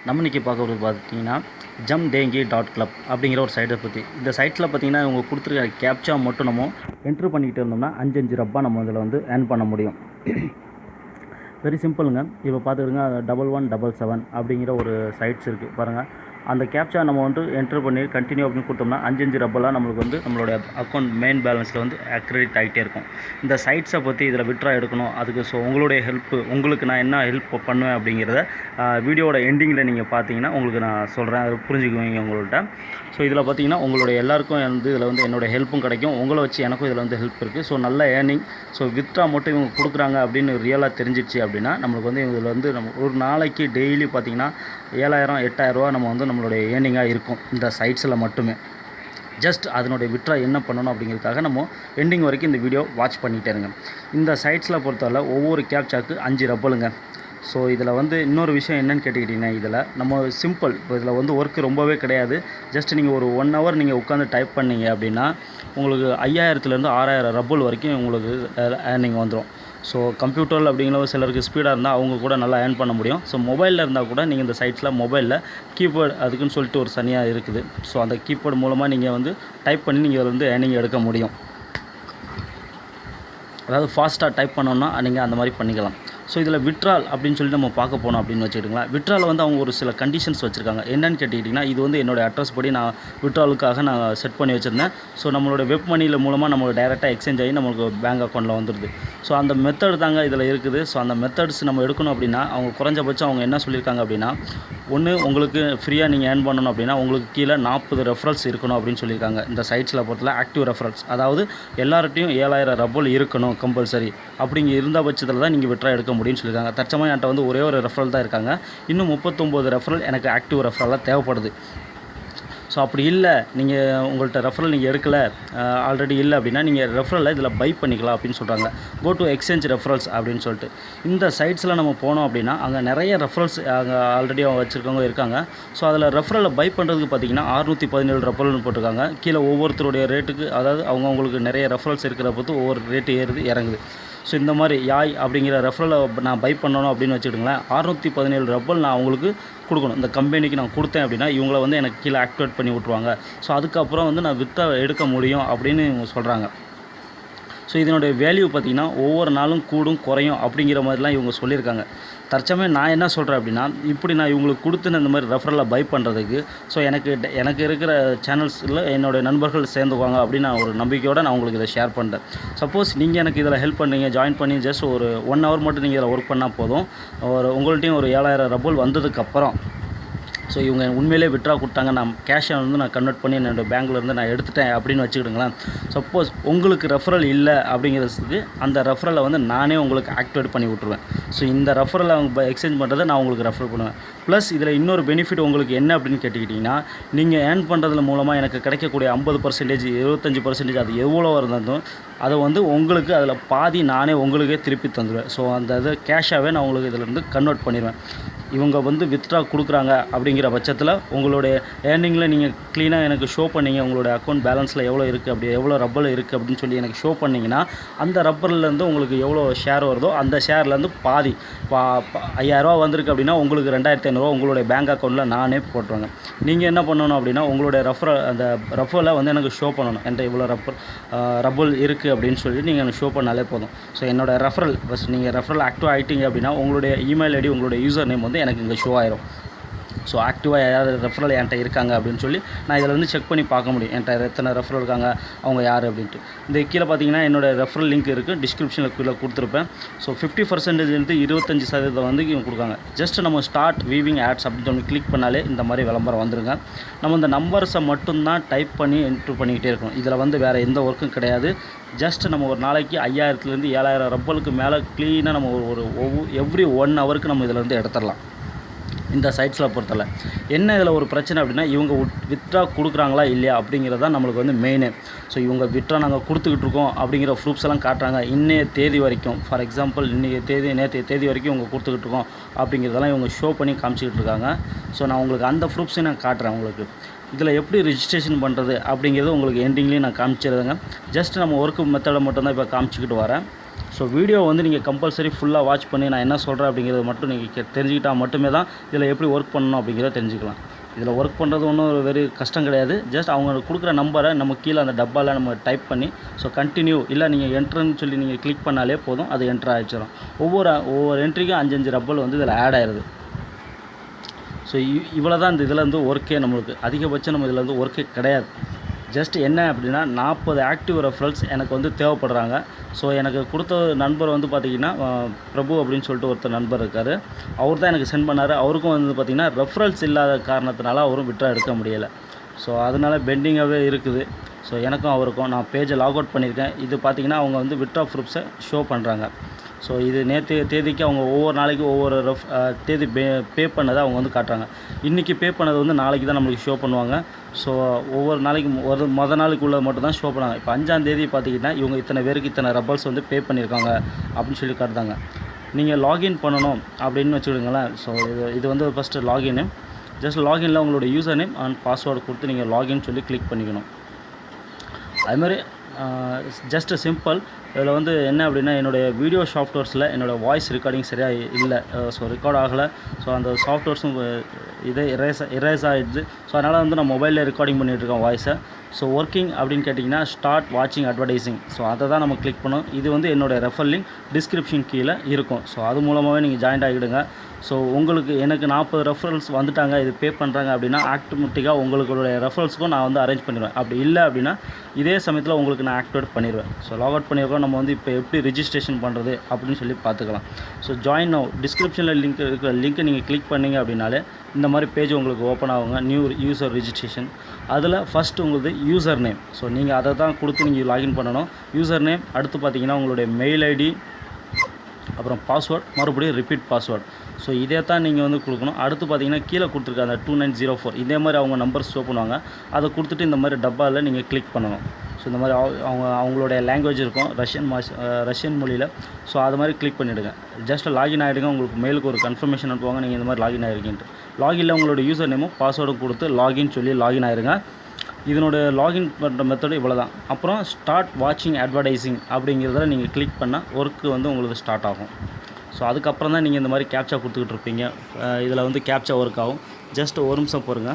நம்ம இன்றைக்கி பார்க்குறது பார்த்தீங்கன்னா JumpDengi.club அப்படிங்கிற ஒரு சைட்டை பற்றி. இந்த சைட்டில் பார்த்தீங்கன்னா இவங்க கொடுத்துருக்க கேப்ச்சா மட்டும் நம்ம என்ட்ரு பண்ணிக்கிட்டு இருந்தோம்னா 5 ரூபா நம்ம இதில் வந்து ஏர்ன் பண்ண முடியும். வெரி சிம்பிளுங்க. இப்போ பார்த்துக்கிடுங்க, 1177 அப்படிங்கிற ஒரு சைட்ஸ் இருக்குது பாருங்கள். அந்த கேப்ச்சா நம்ம வந்து என்ட்ரு பண்ணி கண்டினியூ அப்படின்னு கொடுத்தோம்னா 5 ரூபாலாம் நம்மளுக்கு வந்து நம்மளுடைய அக்கௌண்ட் மெயின் பேலன்ஸில் வந்து கிரெடிட் ஆகிட்டே இருக்கும். இந்த சைட்ஸை பற்றி இதில் விட்ரா எடுக்கணும், அதுக்கு உங்களுடைய ஹெல்ப்பு, உங்களுக்கு நான் என்ன ஹெல்ப் பண்ணுவேன் அப்படிங்கிறத வீடியோட எண்டிங்கில் நீங்கள் பார்த்தீங்கன்னா உங்களுக்கு நான் சொல்கிறேன், அதை புரிஞ்சுக்குவீங்க உங்கள்கிட்ட. ஸோ இதில் பார்த்தீங்கன்னா உங்களுடைய எல்லாருக்கும் வந்து இதில் வந்து என்னோடய ஹெல்ப்பும் கிடைக்கும், உங்களை வச்சு எனக்கும் இதில் வந்து ஹெல்ப் இருக்குது. ஸோ நல்ல ஏர்னிங். ஸோ வித்ரா மட்டும் இவங்க கொடுக்குறாங்க அப்படின்னு ரியலாக தெரிஞ்சிடுச்சு அப்படின்னா நம்மளுக்கு வந்து இதில் வந்து நம்ம ஒரு நாளைக்கு டெய்லி பார்த்திங்கன்னா 7000 8000 நம்ம வந்து நம்மளுடைய ஏர்னிங்காக இருக்கும் இந்த சைட்ஸில் மட்டுமே. ஜஸ்ட் அதனுடைய விட்ரா என்ன பண்ணணும் அப்படிங்கிறதுக்காக நம்ம எண்டிங் வரைக்கும் இந்த வீடியோ வாட்ச் பண்ணிகிட்டே இருங்க. இந்த சைட்ஸில் பொறுத்தவரை ஒவ்வொரு கேப்ச்சாக்கு 5 ரூபாங்க. ஸோ இதில் வந்து இன்னொரு விஷயம் என்னென்னு கேட்டுக்கிட்டிங்கன்னா, இதில் நம்ம சிம்பிள், இப்போ இதில் வந்து ஒர்க்கு ரொம்பவே கிடையாது. ஜஸ்ட் நீங்கள் ஒரு 1 ஹவர் நீங்கள் உட்காந்து டைப் பண்ணிங்க அப்படின்னா உங்களுக்கு 5000 6000 ரூபா வரைக்கும் உங்களுக்கு ஏர்னிங் வந்துடும். ஸோ கம்ப்யூட்டரில் அப்படிங்கிற சிலருக்கு ஸ்பீடாக இருந்தால் அவங்க கூட நல்லா ஏர்ன் பண்ண முடியும். ஸோ மொபைலில் இருந்தால் கூட நீங்கள் இந்த சைட்ஸில் மொபைலில் கீபோர்டு அதுக்குன்னு சொல்லிட்டு ஒரு தனியாக இருக்குது. ஸோ அந்த கீபோர்டு மூலமாக நீங்கள் வந்து டைப் பண்ணி நீங்கள் அதில் வந்து ஏர்னிங் எடுக்க முடியும். அதாவது ஃபாஸ்ட்டாக டைப் பண்ணோன்னா நீங்கள் அந்த மாதிரி பண்ணிக்கலாம். ஸோ இதில் விட்ரால் அப்படின்னு சொல்லிட்டு நம்ம பார்க்க போனோம் அப்படின்னு வச்சுக்கிட்டுங்களா. விட்ரால் வந்து அவங்க ஒரு சில கண்டிஷன்ஸ் வச்சுருக்காங்க. என்னென்னு கேட்டுக்கிட்டிங்கன்னா, இது வந்து என்னோடய அட்ரஸ் படி நான் விட்ராலுக்காக நான் செட் பண்ணி வச்சுருந்தேன். ஸோ நம்மளோட வெப் மணியில் மூலமாக நம்மளுக்கு டைரெக்டாக எக்ஸ்சேஞ்ச் ஆகி நம்மளுக்கு பேங்க் அக்கௌண்ட்டில் வந்துடுது. ஸோ அந்த மெத்தட் தாங்க இதில் இருக்குது. ஸோ அந்த மெத்தட்ஸ் நம்ம எடுக்கணும் அப்படின்னா அவங்க குறைஞ்சபட்சம் அவங்க என்ன சொல்லியிருக்காங்க அப்படின்னா, ஒன்று உங்களுக்கு ஃப்ரீயாக நீங்கள் ஏர்ன் பண்ணணும் அப்படின்னா உங்களுக்கு கீழே 40 ரெஃபரல்ஸ் இருக்கணும் அப்படின்னு சொல்லியிருக்காங்க. இந்த சைட்ஸில் பொறுத்தல ஆக்டிவ் ரெஃபரல்ஸ், அதாவது எல்லார்ட்டையும் 7000 ரூபா இருக்கணும் கம்பல்சரி. அப்படிங்க இருந்த பட்சத்தில் தான் நீங்கள் விட்ரா எடுக்க முடியும்னு சொல்லியிருக்காங்க. தற்சமயம் என்கிட்ட வந்து ஒரே ஒரு ரெஃபரல் தான் இருக்காங்க. இன்னும் 39 ரெஃபரல் எனக்கு ஆக்டிவ் ரெஃபரலாக தேவைப்படுது. ஸோ அப்படி இல்லை, நீங்கள் உங்கள்கிட்ட ரெஃபரல் நீங்கள் எடுக்கலை, ஆல்ரெடி இல்லை அப்படின்னா நீங்கள் ரெஃபரலை இதில் பை பண்ணிக்கலாம் அப்படின்னு சொல்கிறாங்க. கோ டு எக்ஸ்சேஞ்ச் ரெஃபரல்ஸ் அப்படின்னு சொல்லிட்டு இந்த சைட்ஸில் நம்ம போனோம் அப்படின்னா அங்கே நிறைய ரெஃபரல்ஸ் அங்கே ஆல்ரெடி வச்சுருக்கவங்க இருக்காங்க. ஸோ அதில் ரெஃபரலை பை பண்ணுறதுக்கு பார்த்தீங்கன்னா 617 ரெஃபரல்னு போட்டிருக்காங்க. கீழே ஒவ்வொருத்தருடைய ரேட்டுக்கு, அதாவது அவங்களுக்கு நிறைய ரெஃபரல்ஸ் இருக்கிற பொறுத்து ஒவ்வொரு ரேட்டு ஏறுது இறங்குது. ஸோ இந்த மாதிரி யாய் அப்படிங்கிற ரெஃபரலை நான் பை பண்ணணும் அப்படின்னு வச்சுக்கிட்டுங்களேன், 617 ரெஃபரல் நான் அவங்களுக்கு கொடுக்கணும். இந்த கம்பெனிக்கு நான் கொடுத்தேன் அப்படின்னா இவங்களை வந்து எனக்கு கீழே ஆக்டிவேட் பண்ணி விட்ருவாங்க. ஸோ அதுக்கப்புறம் வந்து நான் வித்ரா எடுக்க முடியும் அப்படின்னு இவங்க சொல்கிறாங்க. ஸோ இதனுடைய வேல்யூ பார்த்திங்கன்னா ஒவ்வொரு நாளும் கூடும் குறையும் அப்படிங்கிற மாதிரிலாம் இவங்க சொல்லியிருக்காங்க. தற்சமயம் நான் என்ன சொல்கிறேன் அப்படின்னா, இப்படி நான் இவங்களுக்கு கொடுத்துன்னு இந்த மாதிரி ரெஃபரலில் பை பண்ணுறதுக்கு ஸோ எனக்கு இருக்கிற சேனல்ஸில் என்னுடைய நண்பர்கள் சேர்ந்துக்குவாங்க அப்படின்னு நான் ஒரு நம்பிக்கையோடு நான் உங்களுக்கு இதை ஷேர் பண்ணுறேன். சப்போஸ் நீங்கள் எனக்கு இதில் ஹெல்ப் பண்ணுறீங்க, ஜாயின் பண்ணி ஜஸ்ட் ஒரு 1 ஹவர் மட்டும் நீங்கள் இதில் ஒர்க் பண்ணால் போதும். உங்கள்கிட்டையும் ஒரு 7000 ரூபா வந்ததுக்கப்புறம் ஸோ இவங்க உண்மையிலே விட்ரா கொடுத்தாங்க, நான் கேஷை வந்து நான் கன்வெர்ட் பண்ணி என்னோடய பேங்க்லேருந்து நான் எடுத்துட்டேன் அப்படின்னு வச்சுக்கிடுங்களேன். சப்போஸ் உங்களுக்கு ரெஃபரல் இல்லை அப்படிங்கிறதுக்கு அந்த ரெஃபரலை வந்து நானே உங்களுக்கு ஆக்டிவேட் பண்ணி விட்ருவேன். ஸோ இந்த ரெஃபரலை அவங்க எக்ஸ்சேஞ்ச் பண்ணுறதை நான் உங்களுக்கு ரெஃபர் பண்ணுவேன். ப்ளஸ் இதில் இன்னொரு பெனிஃபிட் உங்களுக்கு என்ன அப்படின்னு கேட்டுக்கிட்டிங்கன்னா, நீங்கள் ஏர்ன் பண்ணுறதுல மூலமாக எனக்கு கிடைக்கக்கூடிய 50%, 25% அது எவ்வளோ இருந்தாலும் அதை வந்து உங்களுக்கு அதில் பாதி நானே உங்களுக்கே திருப்பி தந்துடுவேன். ஸோ அந்த இதை கேஷாகவே நான் உங்களுக்கு இதிலேருந்து கன்வெர்ட் பண்ணிடுவேன். இவங்க வந்து வித்ட்ரா கொடுக்குறாங்க அப்படிங்கிற பட்சத்தில் உங்களுடைய ஏர்னிங்கில் நீங்கள் க்ளீனாக எனக்கு ஷோ பண்ணிங்க, உங்களுடைய அக்கௌண்ட் பேலன்ஸில் எவ்வளோ இருக்குது, அப்படி எவ்வளோ ரப்பல் இருக்குது அப்படின்னு சொல்லி எனக்கு ஷோ பண்ணிங்கன்னா அந்த ரப்பர்லேருந்து உங்களுக்கு எவ்வளோ ஷேர் வருதோ அந்த ஷேர்லேருந்து பாதி 5000 வந்திருக்கு அப்படின்னா உங்களுக்கு 2500 உங்களுடைய பேங்க் அக்கௌண்ட்டில் நானே போட்டுருவேங்க. நீங்கள் என்ன பண்ணணும் அப்படின்னா உங்களுடைய அந்த ரெஃபரில் வந்து எனக்கு ஷோ பண்ணணும், என்கிட்ட இவ்வளோ ரப்பல் இருக்குது அப்படின்னு சொல்லி நீங்கள் எனக்கு ஷோ பண்ணாலே போதும். ஸோ என்னோடய ரெஃபரல் ஃபஸ்ட் நீங்கள் ரெஃபரல் ஆக்டிவ் ஆகிட்டீங்க அப்படின்னா உங்களுடைய இமெயில் ஐடி, உங்களுடைய யூசர் நேம் வந்து எனக்கு இங்கே ஷோ ஆயிரும். ஸோ ஆக்டிவாக யாராவது ரெஃபரல் என்கிட்ட இருக்காங்க அப்படின்னு சொல்லி நான் இதில் வந்து செக் பண்ணி பார்க்க முடியும், என்கிட்ட எத்தனை ரெஃபரல் இருக்காங்க, அவங்க யார் அப்படின்ட்டு. இந்த கீழே பார்த்தீங்கன்னா என்னோடய ரெஃபரல் லிங்க் இருக்குது, டிஸ்கிரிப்ஷனில் கீழே கொடுத்துருப்பேன். ஸோ 50% 25% வந்து இவங்க கொடுக்காங்க. ஜஸ்ட் நம்ம ஸ்டார்ட் வீவிங் ஆட்ஸ் அப்படின்னு சொல்லி கிளிக் பண்ணாலே இந்த மாதிரி விளம்பரம் வந்துருங்க. நம்ம இந்த நம்பர்ஸை மட்டும்தான் டைப் பண்ணி என்ட்ரு பண்ணிக்கிட்டே இருக்கணும். இதில் வந்து வேறு எந்த ஒர்க்கும் கிடையாது. ஜஸ்ட் நம்ம ஒரு நாளைக்கு 5000 7000 ரப்பலுக்கு மேலே க்ளீனாக நம்ம எவ்ரி 1 ஹவருக்கு நம்ம இதில் இருந்து எடுத்துடலாம். இந்த சைட்ஸில் பொறுத்தல என்ன இதில் ஒரு பிரச்சனை அப்படின்னா, இவங்க வித்ட்ரா கொடுக்குறாங்களா இல்லையா அப்படிங்கிறது தான் நம்மளுக்கு வந்து மெயினு. ஸோ இவங்க வித்ட்ரா நாங்கள் கொடுத்துக்கிட்டு இருக்கோம் அப்படிங்கிற ப்ரூஃப்ஸ் எல்லாம் காட்டுறாங்க. இன்னைய தேதி வரைக்கும், ஃபார் எக்ஸாம்பிள் நேற்று தேதி வரைக்கும் இவங்க கொடுத்துக்கிட்டு இருக்கோம் அப்படிங்கிறதெல்லாம் இவங்க ஷோ பண்ணி காமிச்சிக்கிட்டு இருக்காங்க. ஸோ நான் உங்களுக்கு அந்த ப்ரூஃப்ஸையும் நான் காட்டுறேன் உங்களுக்கு. இதில் எப்படி ரிஜிஸ்ட்ரேஷன் பண்ணுறது அப்படிங்கிறது உங்களுக்கு எண்டிங்லேயும் நான் காமிச்சிருந்தேங்க. ஜஸ்ட் நம்ம ஒர்க்கு மெத்தடை மட்டும்தான் இப்போ காமிச்சிக்கிட்டு வரேன். ஸோ வீடியோ வந்து நீங்கள் கம்பல்சரி ஃபுல்லாக வாட்ச் பண்ணி நான் என்ன சொல்கிறேன் அப்படிங்கிறது மட்டும் நீங்கள் தெரிஞ்சுக்கிட்டால் மட்டுமே தான் இதில் எப்படி ஒர்க் பண்ணணும் அப்படிங்கிறத தெரிஞ்சுக்கலாம். இதில் ஒர்க் பண்ணுறது ஒன்றும் வெரி கஷ்டம் கிடையாது. ஜஸ்ட் அவங்க கொடுக்குற நம்பரை நம்ம கீழே அந்த டப்பாவில் நம்ம டைப் பண்ணி ஸோ கண்டினியூ இல்லை நீங்கள் என்ட்ருன்னு சொல்லி நீங்கள் கிளிக் பண்ணாலே போதும், அது என்ட்ரு ஆகிச்சிடும். ஒவ்வொரு என்ட்ரிக்கும் 5 ரப்பல் வந்து இதில் ஆட் ஆயிடுது. ஸோ இவ்வளோ தான் இந்த இதில் வந்து ஒர்க்கே நம்மளுக்கு. அதிகபட்சம் நம்ம இதில் வந்து ஒர்க்கே கிடையாது. ஜஸ்ட் என்ன அப்படின்னா 40 ஆக்டிவ் ரெஃபரல்ஸ் எனக்கு வந்து தேவைப்படுறாங்க. ஸோ எனக்கு கொடுத்த நண்பர் வந்து பார்த்திங்கன்னா பிரபு அப்படின்னு சொல்லிட்டு ஒருத்தர் நண்பர் இருக்கார். அவர் தான் எனக்கு சென்ட் பண்ணார். அவருக்கும் வந்து பார்த்திங்கன்னா ரெஃபரல்ஸ் இல்லாத காரணத்தினால அவரும் விட்ரா எடுக்க முடியலை. ஸோ அதனால் பெண்டிங்காகவே இருக்குது. ஸோ எனக்கும் அவருக்கும் நான் பேஜை லாக் அவுட் பண்ணியிருக்கேன். இது பார்த்திங்கன்னா அவங்க வந்து விட்ரா ப்ரூஃப்ஸை ஷோ பண்ணுறாங்க. ஸோ இது நேற்று தேதிக்கு அவங்க ஒவ்வொரு நாளைக்கு ஒவ்வொரு தேதி பே பண்ணதை அவங்க வந்து காட்டுறாங்க. இன்றைக்கி பே பண்ணது வந்து நாளைக்கு தான் நம்மளுக்கு ஷோ பண்ணுவாங்க. ஸோ ஒவ்வொரு நாளைக்கு மொதல் நாளைக்கு உள்ளது மட்டும் தான் ஷோ பண்ணுவாங்க. இப்போ 5ஆம் தேதி பார்த்திங்கன்னா இவங்க இத்தனை பேருக்கு இத்தனை ரப்பல்ஸ் வந்து பே பண்ணியிருக்காங்க அப்படின்னு சொல்லி காட்டுறாங்க. நீங்கள் லாகின் பண்ணணும் அப்படின்னு வச்சுக்கிடுங்களேன். ஸோ இது வந்து ஃபஸ்ட்டு லாகின்னு. ஜஸ்ட் லாகினில் உங்களோட யூசர் நேம் அண்ட் பாஸ்வேர்டு கொடுத்து நீங்கள் லாகின் சொல்லி கிளிக் பண்ணிக்கணும். அதுமாதிரி ஜஸ்ட் சிம்பிள். இதில் வந்து என்ன அப்படின்னா என்னுடைய வீடியோ சாஃப்ட்வேர்ஸில் என்னோடய வாய்ஸ் ரெக்கார்டிங் சரியாக இல்லை. ஸோ ரெக்கார்ட் ஆகலை. ஸோ அந்த சாஃப்ட்வேர்ஸும் இதே எரேஸ் ஆகிடுது. ஸோ அதனால் வந்து நான் மொபைலில் ரெக்கார்டிங் பண்ணிகிட்ருக்கேன் வாய்ஸை. ஸோ ஒர்க்கிங் அப்படின்னு கேட்டிங்கன்னா ஸ்டார்ட் வாட்சிங் அட்வர்டைஸிங். ஸோ அதை தான் நம்ம கிளிக் பண்ணோம். இது வந்து என்னோடய ரெஃபர் லிங்க் டிஸ்கிரிப்ஷன் கீழே இருக்கும். ஸோ அது மூலமாகவே நீங்கள் ஜாயின் ஆகிடுங்க. ஸோ உங்களுக்கு எனக்கு 40 ரெஃபரல்ஸ் வந்துட்டாங்க, இது பே பண்ணுறாங்க அப்படின்னா ஆட்டோமேட்டிக்காக உங்களுடைய ரெஃபரல்ஸுக்கும் நான் வந்து அரேஞ்ச் பண்ணிடுவேன். அப்படி இல்லை அப்படின்னா இதே சமயத்தில் உங்களுக்கு நான் ஆக்டிவேட் பண்ணிடுவேன். ஸோ லாக் அவுட் பண்ணியிருக்கோம். நம்ம வந்து இப்போ எப்படி ரிஜிஸ்ட்ரேஷன் பண்ணுறது அப்படின்னு சொல்லி பார்த்துக்கலாம். ஸோ ஜாயின் நவ் டிஸ்கிரிப்ஷனில் இருக்கிற லிங்க்கை நீங்கள் கிளிக் பண்ணிங்க அப்படின்னாலே இந்த மாதிரி பேஜ் உங்களுக்கு ஓப்பன் ஆகுங்க. New user registration. அதில் ஃபஸ்ட்டு உங்களுக்கு யூசர் நேம். ஸோ நீங்கள் அதை தான் கொடுத்து நீங்கள் லாகின் பண்ணணும். யூசர் நேம், அடுத்து பார்த்தீங்கன்னா உங்களுடைய மெயில் ஐடி, அப்புறம் பாஸ்வேர்ட், மறுபடியும் ரிப்பீட் பாஸ்வேர்ட். ஸோ இதே தான் நீங்கள் வந்து கொடுக்கணும். அடுத்து பார்த்தீங்கன்னா கீழே கொடுத்துருக்க அந்த 2904 இதே மாதிரி அவங்க நம்பர் ஷோ பண்ணுவாங்க. அதை கொடுத்துட்டு இந்த மாதிரி டப்பாவில் நீங்கள் கிளிக் பண்ணணும். ஸோ இந்த மாதிரி அவங்களுடைய லாங்குவேஜ் இருக்கும் ரஷ்யன் மொழியில். ஸோ அது மாதிரி கிளிக் பண்ணிவிடுங்க. ஜஸ்ட் லாகின் ஆகிடுங்க. உங்களுக்கு மெயிலுக்கு ஒரு கன்ஃபர்மேஷன் அனுப்புவாங்க நீங்கள் இந்த மாதிரி லாகின் ஆகிருக்கீன்ட்டு. லாகினில் உங்களோட யூசர் நேமும் பாஸ்வேர்டும் கொடுத்து லாகின் சொல்லி லாகின் ஆகிருங்க. இதனோட லாகின் பண்ணுற மெத்தடு இவ்வளோ தான். அப்புறம் ஸ்டார்ட் வாட்சிங் அட்வர்டைஸிங் அப்படிங்கிறத நீங்கள் கிளிக் பண்ணால் ஒர்க்கு வந்து உங்களுக்கு ஸ்டார்ட் ஆகும். ஸோ அதுக்கப்புறம் தான் நீங்கள் இந்த மாதிரி கேப்ச்சா கொடுத்துக்கிட்டு இருப்பீங்க. இதில் வந்து கேப்ச்சா ஒர்க் ஆகும். ஜஸ்ட் ஒரு நிமிஷம் பொறுங்க.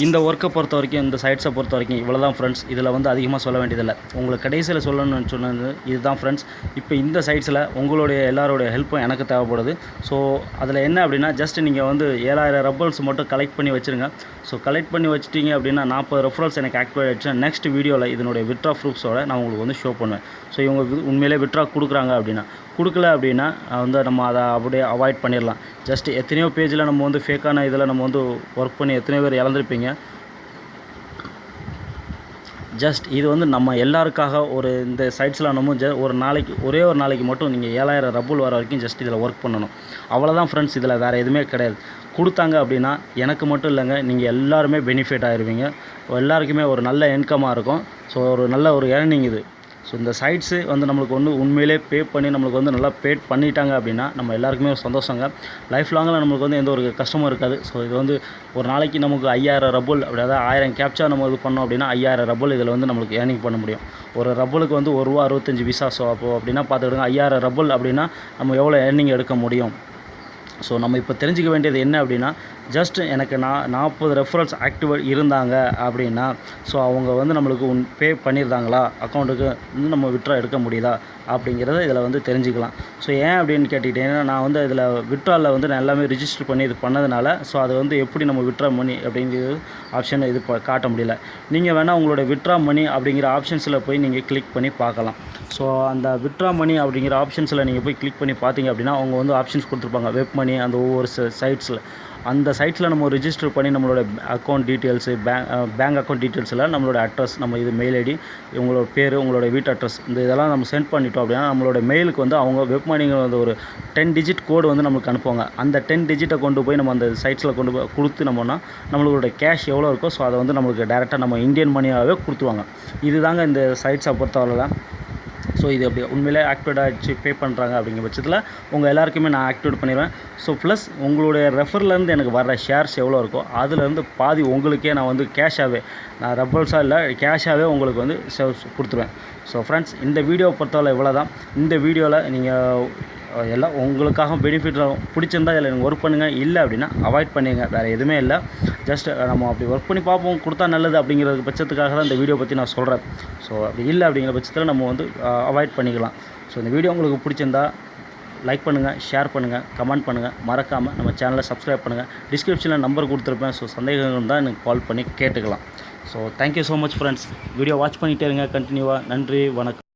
இந்த ஒர்க்கை பொறுத்த வரைக்கும், இந்த சைட்ஸை பொறுத்த வரைக்கும் இவ்வளோ தான் ஃப்ரெண்ட்ஸ். இதில் வந்து அதிகமாக சொல்ல வேண்டியதில்லை. உங்களுக்கு கடைசியில் சொல்லணும்னு சொன்னது இதுதான் ஃப்ரெண்ட்ஸ். இப்போ இந்த சைட்ஸில் உங்களுடைய எல்லாரோடைய ஹெல்ப்பும் எனக்கு தேவைப்படுது. ஸோ அதில் என்ன அப்படின்னா ஜஸ்ட் நீங்கள் வந்து 7000 ரெஃபரல்ஸ் மட்டும் கலெக்ட் பண்ணி வச்சுருங்க. ஸோ கலெக்ட் பண்ணி வச்சிட்டிங்க அப்படின்னா 40 ரெஃபரல்ஸ் எனக்கு ஆக்டிவேட் ஆகிடுச்சுன்னா நெக்ஸ்ட் வீடியோவில் இதனுடைய விட்ரா ப்ரூஃப்ஸோட நான் உங்களுக்கு வந்து ஷோ பண்ணுவேன். ஸோ இவங்க உண்மையிலே விட்ரா கொடுக்குறாங்க அப்படின்னா, கொடுக்கல அப்படின்னா வந்து நம்ம அதை அப்படியே அவாய்ட் பண்ணிடலாம். ஜஸ்ட் எத்தனையோ பேஜில் நம்ம வந்து ஃபேக்கான இதில் நம்ம வந்து ஒர்க் பண்ணி எத்தனையோ பேர் இழந்திருப்பீங்க. ஜஸ்ட் இது வந்து நம்ம எல்லாருக்காக ஒரு இந்த சைட்ஸில் நம்ம ஒரு நாளைக்கு ஒரே ஒரு நாளைக்கு மட்டும் நீங்கள் 7000 ரப்பல் வர வரைக்கும் ஜஸ்ட் இதில் ஒர்க் பண்ணணும். அவ்வளோதான் ஃப்ரெண்ட்ஸ். இதில் வேறு எதுவுமே கிடையாது. கொடுத்தாங்க அப்படின்னா எனக்கு மட்டும் இல்லைங்க, நீங்கள் எல்லாருமே பெனிஃபிட் ஆகிருவீங்க. எல்லாருக்குமே ஒரு நல்ல இன்கமாக இருக்கும். ஸோ ஒரு நல்ல ஒரு ஏர்னிங் இது. ஸோ இந்த சைட்ஸு வந்து நம்மளுக்கு வந்து உண்மையிலே பே பண்ணி நம்மளுக்கு வந்து நல்லா பே பண்ணிட்டாங்க அப்படின்னா நம்ம எல்லாருக்குமே ஒரு சந்தோஷங்க. லைஃப் லாங்கில் நம்மளுக்கு வந்து எந்த ஒரு கஷ்டமும் இருக்காது. ஸோ இது வந்து ஒரு நாளைக்கு நமக்கு 5000 ரப்பல் அதாவது 1000 கேப்ச்சா நம்ம இது பண்ணோம் அப்படின்னா 5000 ரப்பல் இதில் வந்து நம்மளுக்கு ஏர்னிங் பண்ண முடியும். ஒரு ரப்பலுக்கு வந்து ₹1.65. ஸோ அப்போது அப்படின்னா பார்த்துக்கிடுங்க 5000 ரப்பல் அப்படின்னா நம்ம எவ்வளோ ஏர்னிங் எடுக்க முடியும். ஸோ நம்ம இப்போ தெரிஞ்சிக்க வேண்டியது என்ன அப்படின்னா ஜஸ்ட் எனக்கு 40 ரெஃபரல்ஸ் ஆக்டிவ் இருந்தாங்க அப்படின்னா ஸோ அவங்க வந்து நம்மளுக்கு பே பண்ணியிருந்தாங்களா, அக்கௌண்ட்டுக்கு வந்து நம்ம விட்ரா எடுக்க முடியுதா அப்படிங்கிறத இதில் வந்து தெரிஞ்சுக்கலாம். ஸோ ஏன் அப்படின்னு கேட்டுக்கிட்டீங்கன்னா நான் வந்து இதில் விட்ராவில் வந்து நான் எல்லாமே ரிஜிஸ்டர் பண்ணி இது பண்ணதுனால ஸோ அது வந்து எப்படி நம்ம விட்ரா மணி அப்படிங்கிறது ஆப்ஷனை இது காட்ட முடியல. நீங்கள் வேணால் உங்களோட விட்ரா மணி அப்படிங்கிற ஆப்ஷன்ஸில் போய் நீங்கள் கிளிக் பண்ணி பார்க்கலாம். ஸோ அந்த விட்ரா மணி அப்படிங்கிற ஆப்ஷன்ஸில் நீங்கள் போய் கிளிக் பண்ணி பார்த்தீங்க அப்படின்னா அவங்க வந்து ஆப்ஷன்ஸ் கொடுத்துருப்பாங்க. வெப் மணி அந்த ஒவ்வொரு சைட்ஸில் அந்த சைட்ஸில் நம்ம ரிஜிஸ்டர் பண்ணி நம்மளோட அக்கௌண்ட் டீட்டெயில்ஸு பேங்க் அக்கௌண்ட் டீட்டெயில்ஸில் நம்மளோட அட்ரஸ், நம்ம இது மெயில் ஐடி, உங்களோட பேர், உங்களோட வீட்டு அட்ரஸ் இந்த இதெல்லாம் நம்ம சென்ட் பண்ணிட்டோம் அப்படின்னா நம்மளோட மெயிலுக்கு வந்து அவங்க வெப் மணிங்கிற வந்து ஒரு 10 டிஜிட் கோடு வந்து நம்மளுக்கு அனுப்புவாங்க. அந்த 10 டிஜிட்டை கொண்டு போய் நம்ம அந்த சைட்ஸில் கொண்டு போய் கொடுத்து நம்மளோட கேஷ் எவ்வளோ இருக்கோ ஸோ அதை வந்து நம்மளுக்கு டேரெக்டாக நம்ம இந்தியன் மணியாகவே கொடுத்துருவாங்க. இதுதாங்க இந்த சைட்ஸை பொறுத்தவரையில். ஸோ இது அப்படி உண்மையிலே ஆக்டிவேட் ஆகிடுச்சு பே பண்ணுறாங்க அப்படிங்கிற பட்சத்தில் உங்கள் எல்லாருக்குமே நான் ஆக்டிவேட் பண்ணிடுவேன். ஸோ ப்ளஸ் உங்களுடைய ரெஃபர்லேருந்து எனக்கு வர்ற ஷேர்ஸ் எவ்வளோ இருக்கோ அதுலேருந்து பாதி உங்களுக்கே நான் வந்து கேஷாகவே, நான் ரெஃபரல்ஸாக இல்லை கேஷாகவே உங்களுக்கு வந்து கொடுத்துருவேன். ஸோ ஃப்ரெண்ட்ஸ், இந்த வீடியோ பொறுத்தவரை இவ்வளோ தான். இந்த வீடியோவில் நீங்கள் எல்லாம் உங்களுக்காக பெனிஃபிட் பிடிச்சிருந்தா இதில் எனக்கு ஒர்க் பண்ணுங்கள், இல்லை அப்படின்னா அவாய்ட் பண்ணிங்க. வேறு எதுவுமே இல்லை. ஜஸ்ட் நம்ம அப்படி ஒர்க் பண்ணி பார்ப்போம், கொடுத்தா நல்லது அப்படிங்கிறது பட்சத்துக்காக தான் இந்த வீடியோ பற்றி நான் சொல்கிறேன். ஸோ அப்படி இல்லை அப்படிங்கிற பட்சத்தில் நம்ம வந்து அவாய்ட் பண்ணிக்கலாம். ஸோ இந்த வீடியோ உங்களுக்கு பிடிச்சிருந்தா லைக் பண்ணுங்கள், ஷேர் பண்ணுங்கள், கமெண்ட் பண்ணுங்கள். மறக்காமல் நம்ம சேனலை சப்ஸ்கிரைப் பண்ணுங்கள். டிஸ்கிரிப்ஷனில் நம்பர் கொடுத்துருப்பேன். ஸோ சந்தேகங்கள் தான் எனக்கு கால் பண்ணி கேட்டுக்கலாம். So thank you so much friends. Video watch பண்ணிகிட்டே இருங்க கண்டினியூவாக. நன்றி, வணக்கம்.